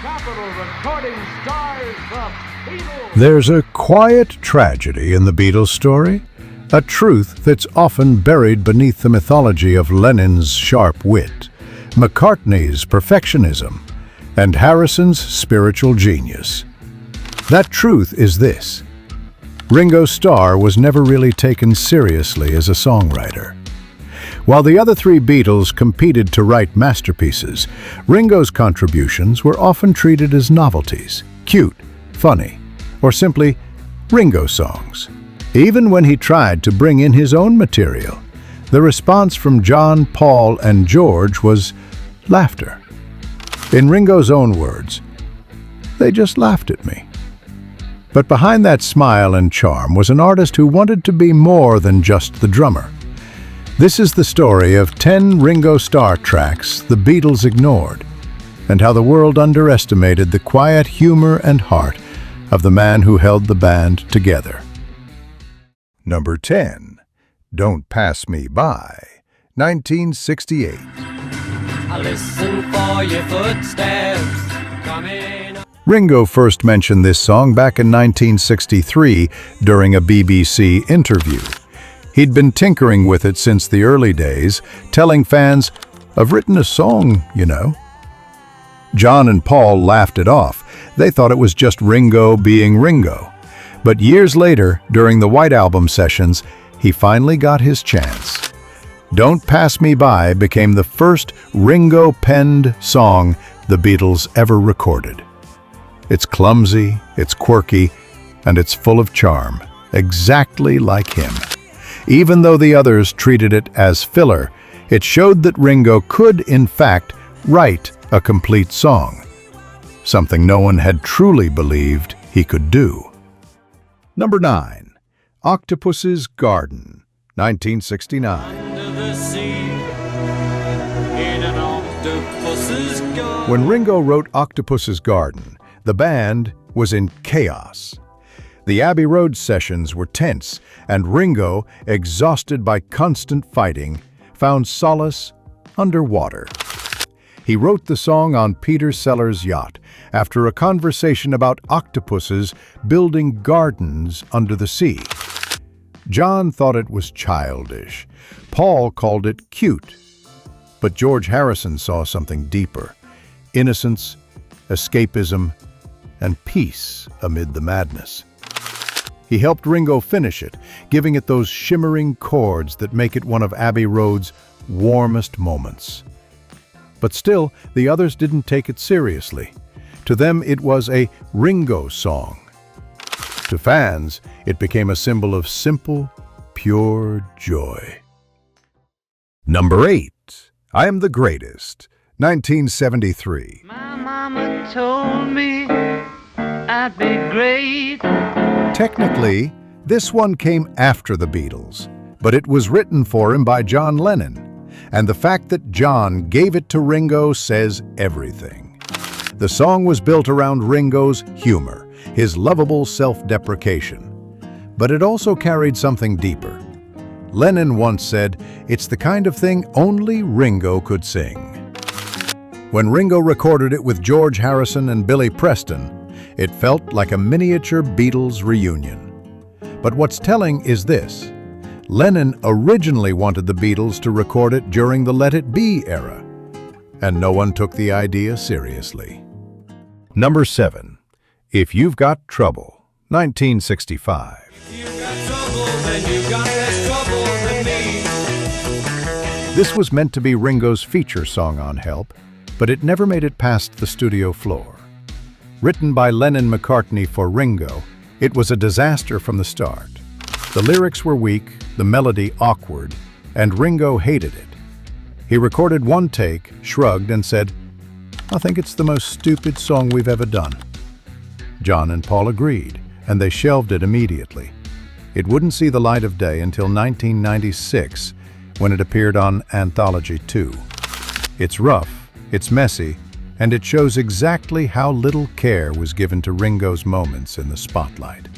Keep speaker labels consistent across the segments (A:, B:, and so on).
A: Capital recording stars, the Beatles.
B: There's a quiet tragedy in the Beatles story, a truth that's often buried beneath the mythology of Lennon's sharp wit, McCartney's perfectionism, and Harrison's spiritual genius. That truth is this: Ringo Starr was never really taken seriously as a songwriter. While the other three Beatles competed to write masterpieces, Ringo's contributions were often treated as novelties, cute, funny, or simply Ringo songs. Even when he tried to bring in his own material, the response from John, Paul, and George was laughter. In Ringo's own words, "They just laughed at me." But behind that smile and charm was an artist who wanted to be more than just the drummer. This is the story of 10 Ringo Starr tracks the Beatles ignored, and how the world underestimated the quiet humor and heart of the man who held the band together. Number 10. Don't Pass Me By, 1968.
C: I listen for your footsteps coming.
B: Ringo first mentioned this song back in 1963 during a BBC interview. He'd been tinkering with it since the early days, telling fans, "I've written a song, you know." John and Paul laughed it off. They thought it was just Ringo being Ringo. But years later, during the White Album sessions, he finally got his chance. Don't Pass Me By became the first Ringo-penned song the Beatles ever recorded. It's clumsy, it's quirky, and it's full of charm, exactly like him. Even though the others treated it as filler, it showed that Ringo could, in fact, write a complete song, something no one had truly believed he could do. Number 9. Octopus's Garden, 1969.
C: Under the sea, in an octopus's garden.
B: When Ringo wrote Octopus's Garden, the band was in chaos. The Abbey Road sessions were tense, and Ringo, exhausted by constant fighting, found solace underwater. He wrote the song on Peter Sellers' yacht after a conversation about octopuses building gardens under the sea. John thought it was childish. Paul called it cute. But George Harrison saw something deeper: innocence, escapism, and peace amid the madness. He helped Ringo finish it, giving it those shimmering chords that make it one of Abbey Road's warmest moments. But still, the others didn't take it seriously. To them, it was a Ringo song. To fans, it became a symbol of simple, pure joy. Number 8. I Am the Greatest, 1973.
D: My mama told me I'd be great.
B: Technically, this one came after the Beatles, but it was written for him by John Lennon, and the fact that John gave it to Ringo says everything. The song was built around Ringo's humor, his lovable self-deprecation, but it also carried something deeper. Lennon once said, "It's the kind of thing only Ringo could sing." When Ringo recorded it with George Harrison and Billy Preston, it felt like a miniature Beatles reunion. But what's telling is this: Lennon originally wanted the Beatles to record it during the Let It Be era, and no one took the idea seriously. Number 7. If You've Got Trouble, 1965.
C: You've got trouble, then you've got less trouble than me.
B: This was meant to be Ringo's feature song on Help, but it never made it past the studio floor. Written by Lennon McCartney for Ringo, it was a disaster from the start. The lyrics were weak, the melody awkward, and Ringo hated it. He recorded one take, shrugged, and said, "I think it's the most stupid song we've ever done." John and Paul agreed, and they shelved it immediately. It wouldn't see the light of day until 1996, when it appeared on Anthology 2. It's rough, it's messy, and it shows exactly how little care was given to Ringo's moments in the spotlight.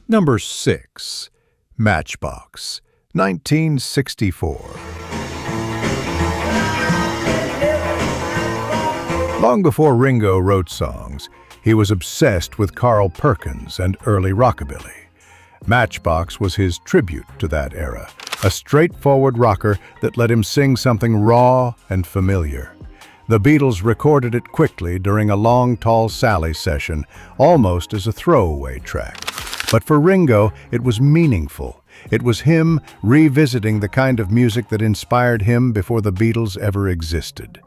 B: Number 6. Matchbox, 1964. Long before Ringo wrote songs, he was obsessed with Carl Perkins and early rockabilly. Matchbox was his tribute to that era, a straightforward rocker that let him sing something raw and familiar. The Beatles recorded it quickly during a Long Tall Sally session, almost as a throwaway track. But for Ringo, it was meaningful. It was him revisiting the kind of music that inspired him before the Beatles ever existed.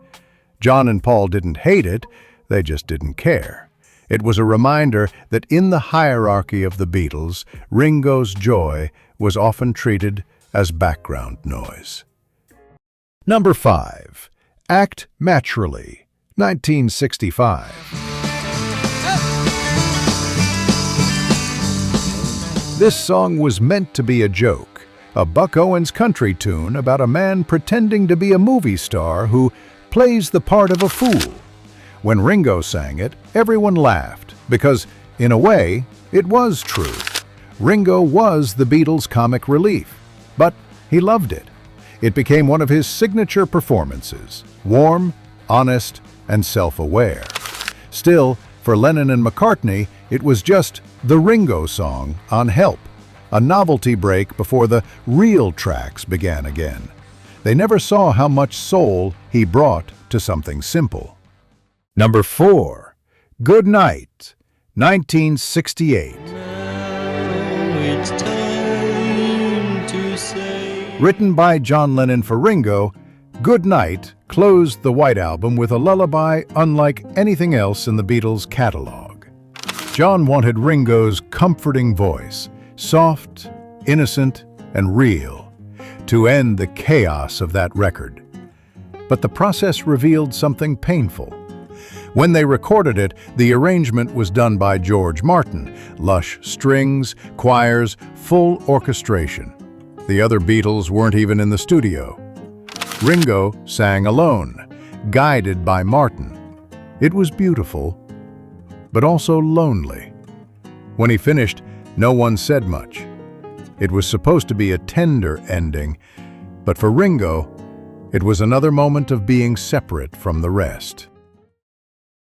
B: John and Paul didn't hate it, they just didn't care. It was a reminder that in the hierarchy of the Beatles, Ringo's joy was often treated as background noise. Number 5. Act Naturally, 1965. This song was meant to be a joke, a Buck Owens country tune about a man pretending to be a movie star who plays the part of a fool. When Ringo sang it, everyone laughed, because, in a way, it was true. Ringo was the Beatles' comic relief, but he loved it. It became one of his signature performances, warm, honest, and self-aware. Still, for Lennon and McCartney, it was just the Ringo song on Help, a novelty break before the real tracks began again. They never saw how much soul he brought to something simple. Number 4. Good Night, 1968.
C: It's time to say.
B: Written by John Lennon for Ringo, Good Night closed the White Album with a lullaby unlike anything else in the Beatles' catalog. John wanted Ringo's comforting voice, soft, innocent, and real, to end the chaos of that record. But the process revealed something painful. When they recorded it, the arrangement was done by George Martin, lush strings, choirs, full orchestration. The other Beatles weren't even in the studio. Ringo sang alone, guided by Martin. It was beautiful, but also lonely. When he finished, no one said much. It was supposed to be a tender ending, but for Ringo, it was another moment of being separate from the rest.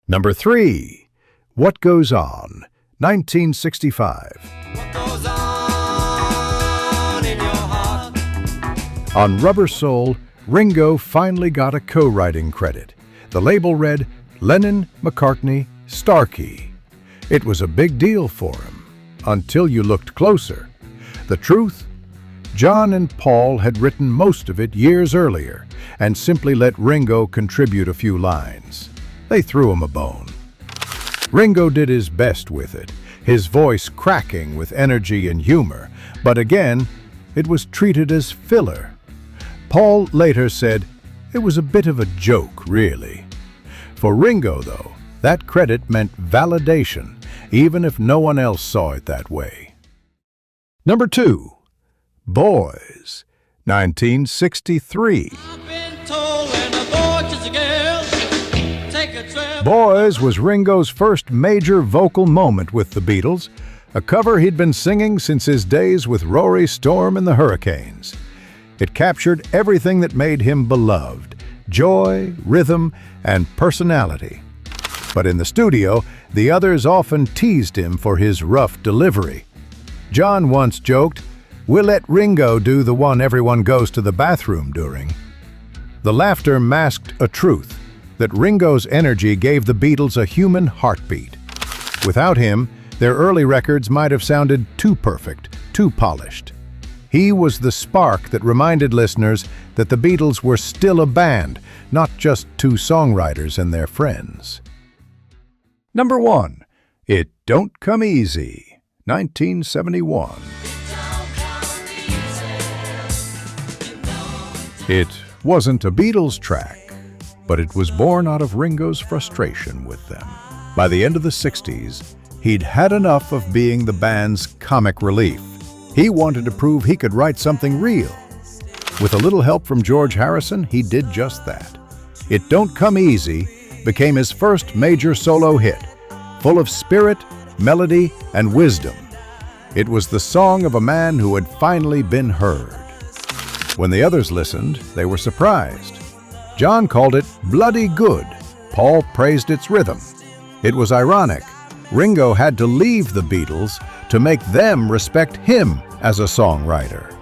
B: Number 3. What Goes On, 1965.
C: What goes on in your heart?
B: On Rubber Soul, Ringo finally got a co-writing credit. The label read Lennon, McCartney, Starkey. It was a big deal for him, until you looked closer. The truth? John and Paul had written most of it years earlier and simply let Ringo contribute a few lines. They threw him a bone. Ringo did his best with it, his voice cracking with energy and humor, but again, it was treated as filler. Paul later said, it was a bit of a joke, really. For Ringo, though, that credit meant validation, even if no one else saw it that way. Number 2. Boys, 1963.
C: I've been told when a boy kisses a girl, take a trip.
B: Boys was Ringo's first major vocal moment with the Beatles, a cover he'd been singing since his days with Rory Storm and the Hurricanes. It captured everything that made him beloved: joy, rhythm, and personality. But in the studio, the others often teased him for his rough delivery. John once joked, "We'll let Ringo do the one everyone goes to the bathroom during." The laughter masked a truth, that Ringo's energy gave the Beatles a human heartbeat. Without him, their early records might have sounded too perfect, too polished. He was the spark that reminded listeners that the Beatles were still a band, not just two songwriters and their friends. Number 1. It Don't Come Easy, 1971. It wasn't a Beatles track, but it was born out of Ringo's frustration with them. By the end of the 60s, he'd had enough of being the band's comic relief. He wanted to prove he could write something real. With a little help from George Harrison, he did just that. It Don't Come Easy became his first major solo hit, full of spirit, melody, and wisdom. It was the song of a man who had finally been heard. When the others listened, they were surprised. John called it bloody good, Paul praised its rhythm. It was ironic. Ringo had to leave the Beatles to make them respect him as a songwriter.